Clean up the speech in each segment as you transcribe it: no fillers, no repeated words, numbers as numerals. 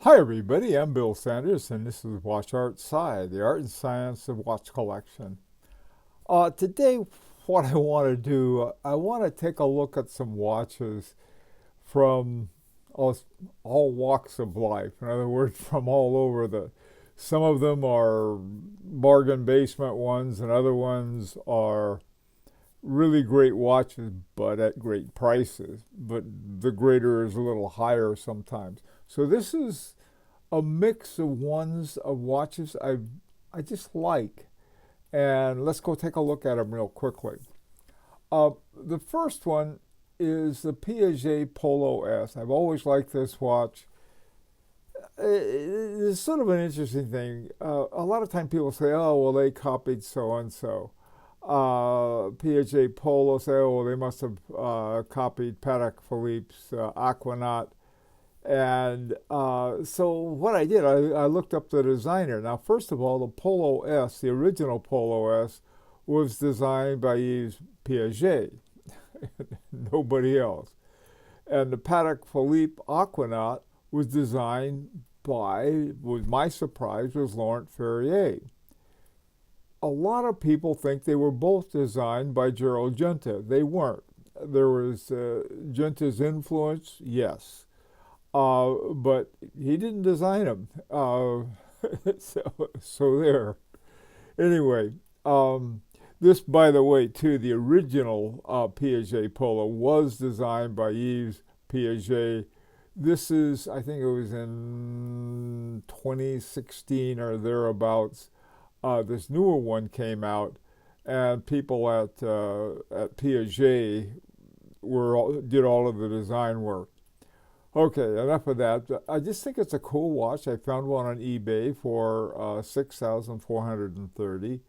Hi everybody, I'm Bill Sanders and this is Watch Art Sci, the art and science of watch collection. Today what I want to do, I want to take a look at some watches from all walks of life. In other words, from all over some of them are bargain basement ones and other ones are really great watches but at great prices. But the grader is a little higher sometimes. So this is a mix of watches I just like. And let's go take a look at them real quickly. The first one is the Piaget Polo S. I've always liked this watch. It's sort of an interesting thing. A lot of time people say, oh, well, they copied so-and-so. Piaget Polo say, oh, well, they must have copied Patek Philippe's Aquanaut. And so what I did, I looked up the designer. Now, first of all, the Polo S, the original Polo S, was designed by Yves Piaget, nobody else. And the Patek Philippe Aquanaut was designed by, with my surprise, was Laurent Fleurier. A lot of people think they were both designed by Gerald Junta. They weren't. There was Junta's influence, yes. But he didn't design them. So there. Anyway, this, by the way, too, the original Piaget Polo was designed by Yves Piaget. This is, I think it was in 2016 or thereabouts. This newer one came out, and people at Piaget did all of the design work. Okay, enough of that. I just think it's a cool watch. I found one on eBay for $6,430.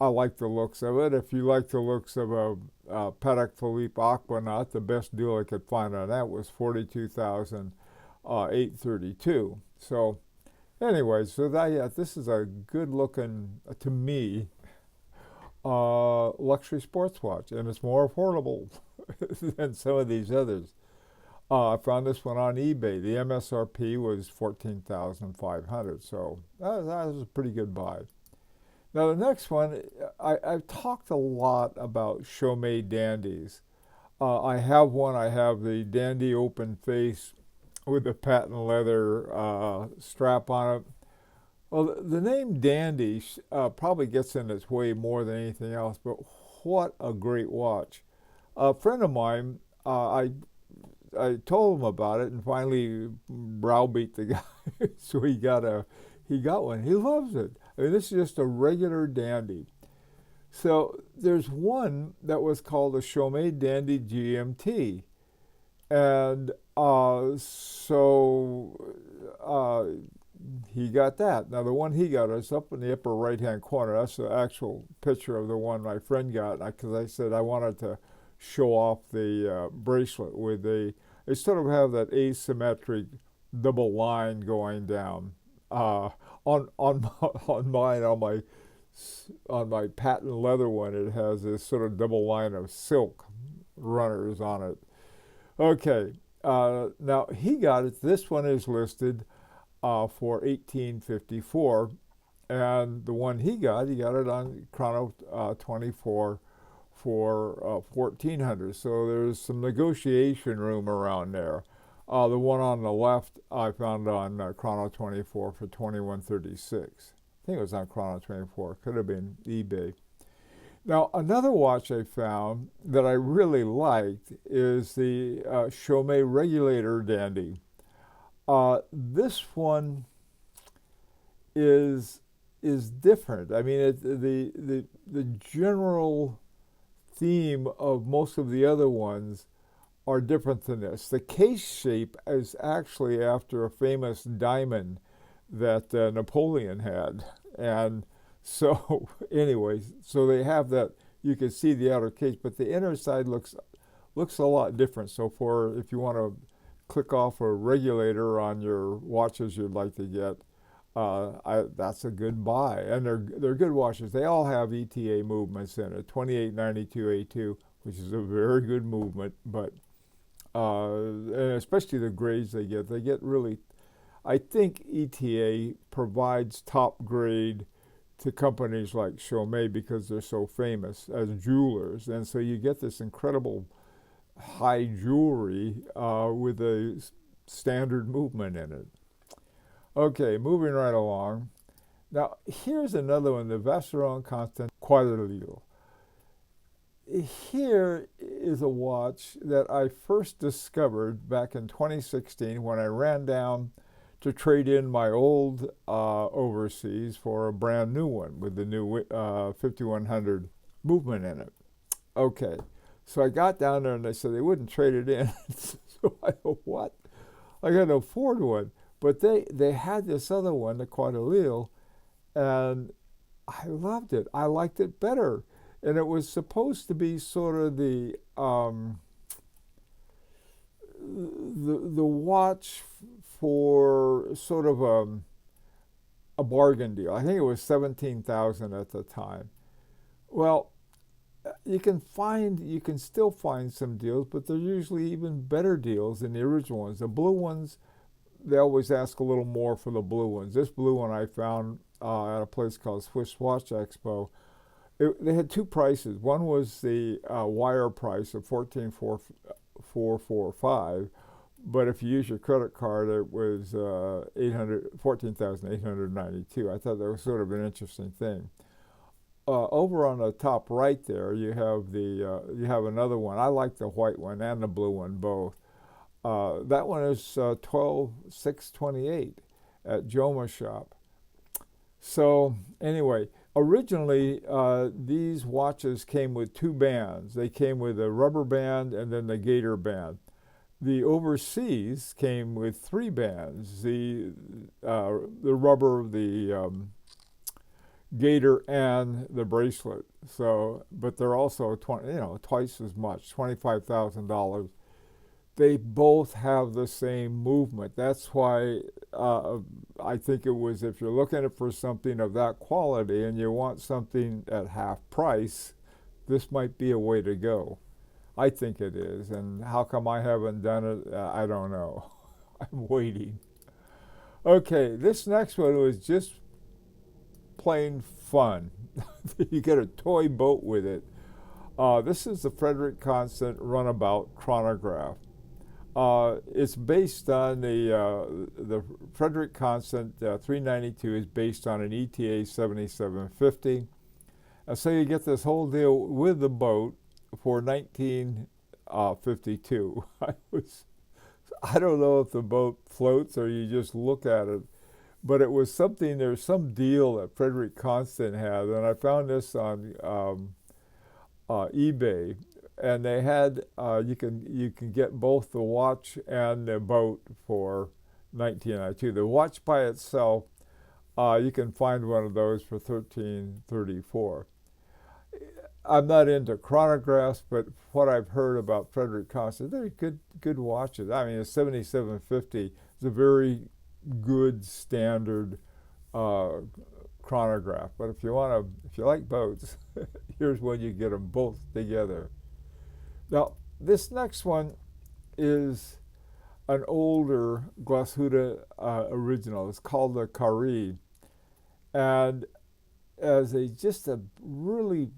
I like the looks of it. If you like the looks of a Patek Philippe Aquanaut, the best deal I could find on that was $42,832. So, anyway, this is a good-looking, to me, luxury sports watch, and it's more affordable than some of these others. I found this one on eBay. The MSRP was $14,500, so that was a pretty good buy. Now the next one, I've talked a lot about Chaumet dandies. I have one. I have the dandy open face with the patent leather strap on it. Well, the name dandy probably gets in its way more than anything else, but what a great watch. A friend of mine, I told him about it and finally browbeat the guy. So he got one. He loves it. I mean, this is just a regular dandy. So there's one that was called a Chaumet Dandy GMT. And he got that. Now the one he got is up in the upper right-hand corner. That's the actual picture of the one my friend got, because I said I wanted to show off the bracelet with they sort of have that asymmetric double line going down. On my patent leather one, it has this sort of double line of silk runners on it. Okay, now he got it. This one is listed for $1,854, and the one he got it on Chrono 24 for $1,400. So there's some negotiation room around there. The one on the left I found on Chrono 24 for $2,136. I think it was on Chrono 24. Could have been eBay. Now another watch I found that I really liked is the Chaumet Regulator Dandy. This one is different. I mean, the general theme of most of the other ones are different than this. The case shape is actually after a famous diamond that Napoleon had. And so, anyways, so they have that, you can see the outer case, but the inner side looks a lot different. So if you want to click off a regulator on your watches you'd like to get, that's a good buy, and they're good watches. They all have ETA movements in it. 2892A2, which is a very good movement, but and especially the grades they get really I think ETA provides top grade to companies like Chaumet because they're so famous as jewelers. And so you get this incredible high jewelry with a standard movement in it. Okay, moving right along. Now, here's another one, the Vacheron Constant Quadrille. Here is a watch that I first discovered back in 2016 when I ran down to trade in my old overseas for a brand new one with the new 5100 movement in it. Okay, so I got down there and they said they wouldn't trade it in. So I go, what? I got to afford one. But they had this other one, the Quadrille, and I loved it. I liked it better. And it was supposed to be sort of the watch for sort of a bargain deal. I think it was 17,000 at the time. Well, you can still find some deals, but they're usually even better deals than the original ones. The blue ones, they always ask a little more for the blue ones. This blue one I found at a place called Swiss Watch Expo. They had two prices. One was the wire price of $14,445, but if you use your credit card, it was $14,892. I thought that was sort of an interesting thing. Over on the top right there, you have another one. I like the white one and the blue one both. That one is $12,628 at Joma's shop. So anyway, originally these watches came with two bands. They came with a rubber band and then the gator band. The overseas came with three bands: the rubber, the gator, and the bracelet. So, but they're also twice as much, $25,000. They both have the same movement. That's why I think it was, if you're looking for something of that quality and you want something at half price, this might be a way to go. I think it is. And how come I haven't done it? I don't know. I'm waiting. Okay, this next one was just plain fun. You get a toy boat with it. This is the Frederique Constant Runabout Chronograph. It's based on the Frederique Constant 392 is based on an ETA 7750. So you get this whole deal with the boat for 1952. I don't know if the boat floats or you just look at it, but it was something. There's some deal that Frederique Constant had, and I found this on eBay. And they had you can get both the watch and the boat for 1992. The watch by itself, you can find one of those for $13.34. I'm not into chronographs, but what I've heard about Frederique Constant, they're good watches. I mean, a 7750 is a very good standard chronograph. But if you like boats, here's when you get them both together. Now, this next one is an older Glashutte original. It's called the Quai, and as just a really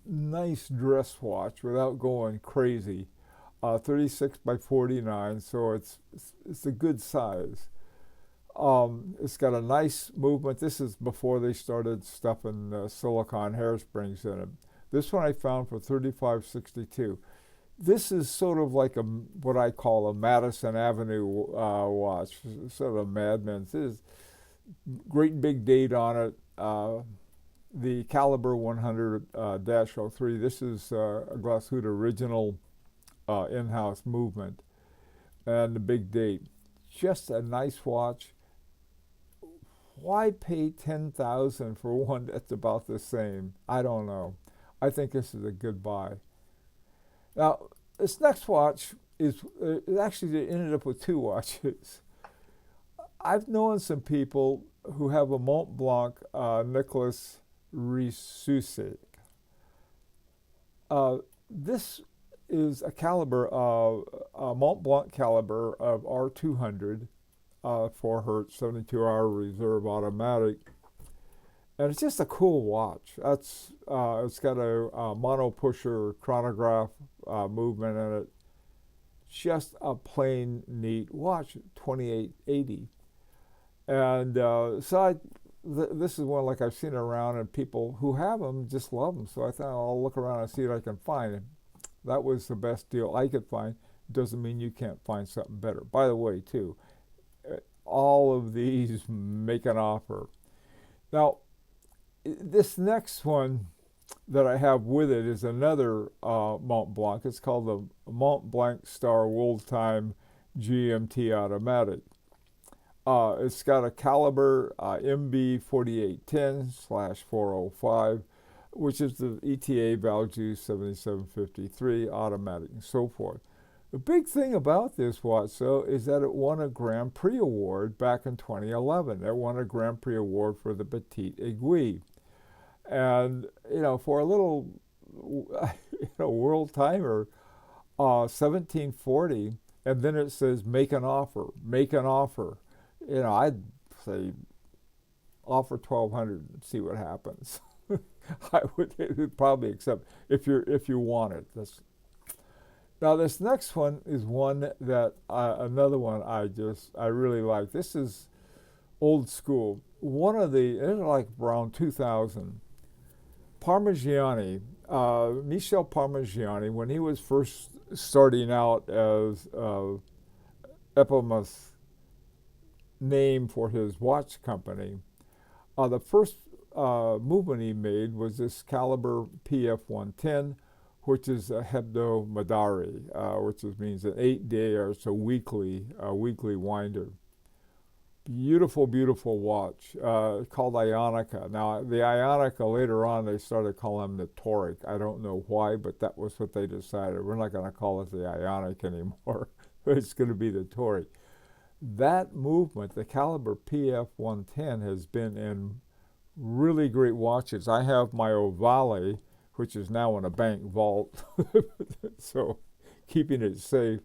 nice dress watch without going crazy. 36 by 49, so it's a good size. It's got a nice movement. This is before they started stuffing silicone hairsprings in it. This one I found for $35.62. This is sort of like what I call a Madison Avenue watch, sort of a Madman's. This is great big date on it. The Caliber 100-03. This is a Glashutte original in-house movement, and the big date. Just a nice watch. Why pay $10,000 for one that's about the same? I don't know. I think this is a good buy. Now, this next watch is actually they ended up with two watches. I've known some people who have a Montblanc Nicholas Resuscic. This is a caliber of a Montblanc caliber of R200. 4 hertz, 72-hour reserve automatic. And it's just a cool watch. It's got a mono pusher chronograph movement in it. Just a plain neat watch, 2880. And this is one like I've seen around, and people who have them just love them. So I thought I'll look around and see what I can find. And that was the best deal I could find. Doesn't mean you can't find something better. By the way, too, all of these make an offer. Now, this next one that I have with it is another Montblanc. It's called the Montblanc Star World Time GMT Automatic. It's got a caliber MB 4810/405, which is the ETA value 7753, automatic, and so forth. The big thing about this watch, though, is that it won a Grand Prix award back in 2011. It won a Grand Prix award for the Petite Aiguille. And, for a little, world timer, 1740, and then it says, make an offer, make an offer. I'd say, offer 1,200 and see what happens. I would probably accept if you want it. Now this next one is one that another one I really like. This is old school. It's like around 2000. Parmigiani, Michel Parmigiani, when he was first starting out as eponymous name for his watch company, the first movement he made was this caliber PF 110, which is a hebdomadary, which means an 8-day or so weekly winder. Beautiful, beautiful watch called Ionica. Now, the Ionica, later on, they started calling them the Toric. I don't know why, but that was what they decided. We're not going to call it the Ionic anymore. It's going to be the Toric. That movement, the caliber PF 110, has been in really great watches. I have my Ovale, which is now in a bank vault, so keeping it safe.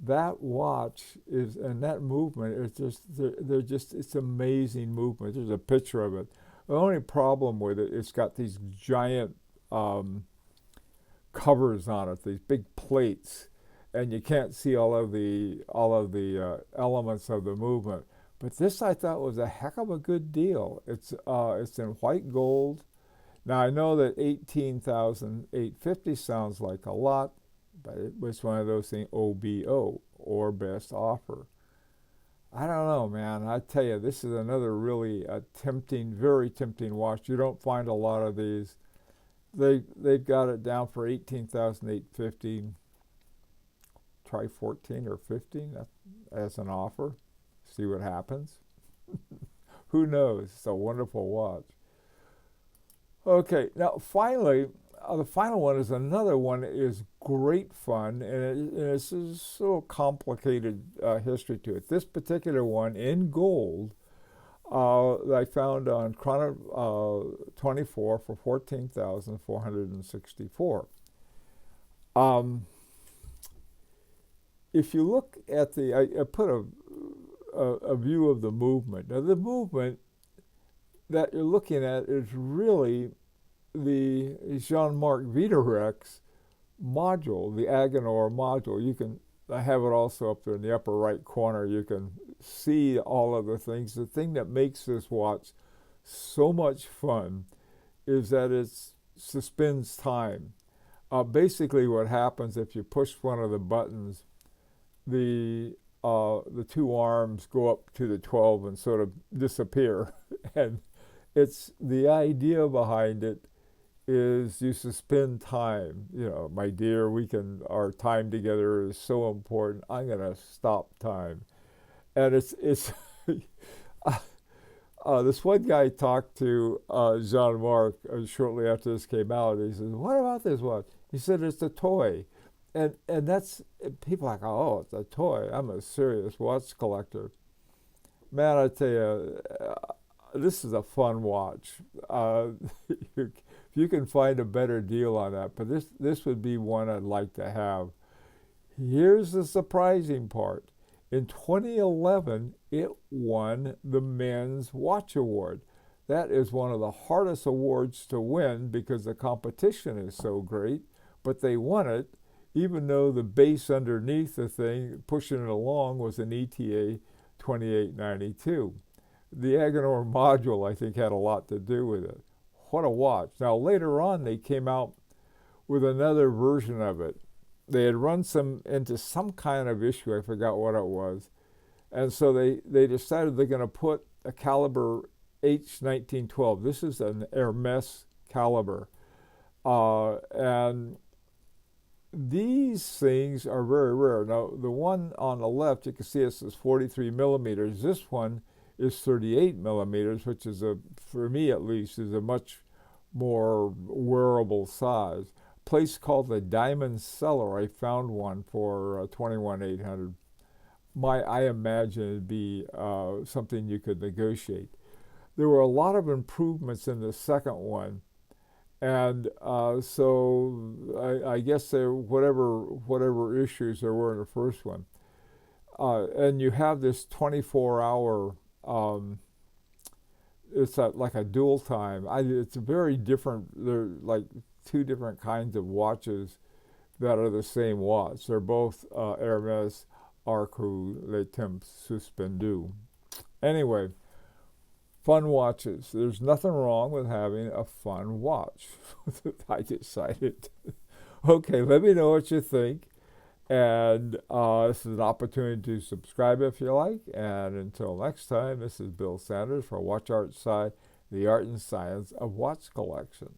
That watch is, and that movement is it's amazing movement. There's a picture of it. The only problem with it, it's got these giant covers on it, these big plates, and you can't see all of the elements of the movement. But this I thought was a heck of a good deal. It's in white gold. Now I know that 18,850 sounds like a lot, but it was one of those things, OBO, or best offer. I don't know, man. I tell you, this is another really tempting, very tempting watch. You don't find a lot of these. They've got it down for 18,850. Try 14 or 15 as an offer. See what happens. Who knows? It's a wonderful watch. Okay, now finally, the final one is another one that is great fun, and it's a so complicated history to it. This particular one in gold, I found on Chrono 24 for 14,464. If you look at I put a view of the movement. Now the movement that you're looking at is really the Jean-Marc Viderex module, the Agenor module. I have it also up there in the upper right corner. You can see all of the things. The thing that makes this watch so much fun is that it suspends time. Basically what happens if you push one of the buttons, the two arms go up to the 12 and sort of disappear. And it's the idea behind it is you suspend time. My dear, our time together is so important. I'm going to stop time. And it's this one guy talked to Jean-Marc shortly after this came out. He says, what about this watch? He said, it's a toy. And that's, people are like, oh, it's a toy. I'm a serious watch collector. Man, I tell you, this is a fun watch. If you can find a better deal on that, but this would be one I'd like to have. Here's the surprising part. In 2011, it won the Men's Watch Award. That is one of the hardest awards to win because the competition is so great, but they won it even though the base underneath the thing, pushing it along, was an ETA 2892. The Agenor module, I think, had a lot to do with it. What a watch. Now, later on, they came out with another version of it. They had run into some kind of issue, I forgot what it was, and so they decided they're going to put a caliber H1912. This is an Hermes caliber. And these things are very rare. Now, the one on the left, you can see it says 43 millimeters. This one is 38 millimeters, which is, for me at least, is a much more wearable size. A place called the Diamond Cellar, I found one for $21,800. I imagine it'd be something you could negotiate. There were a lot of improvements in the second one, and so I guess there whatever issues there were in the first one, and you have this 24-hour. It's like a dual time. It's very different. They're like two different kinds of watches that are the same watch. They're both Hermes Arcu Le Temps Suspendu. Anyway, fun watches. There's nothing wrong with having a fun watch. I decided. Okay, let me know what you think. And this is an opportunity to subscribe if you like. And until next time, this is Bill Sanders for Watch Art Sci, the art and science of watch collection.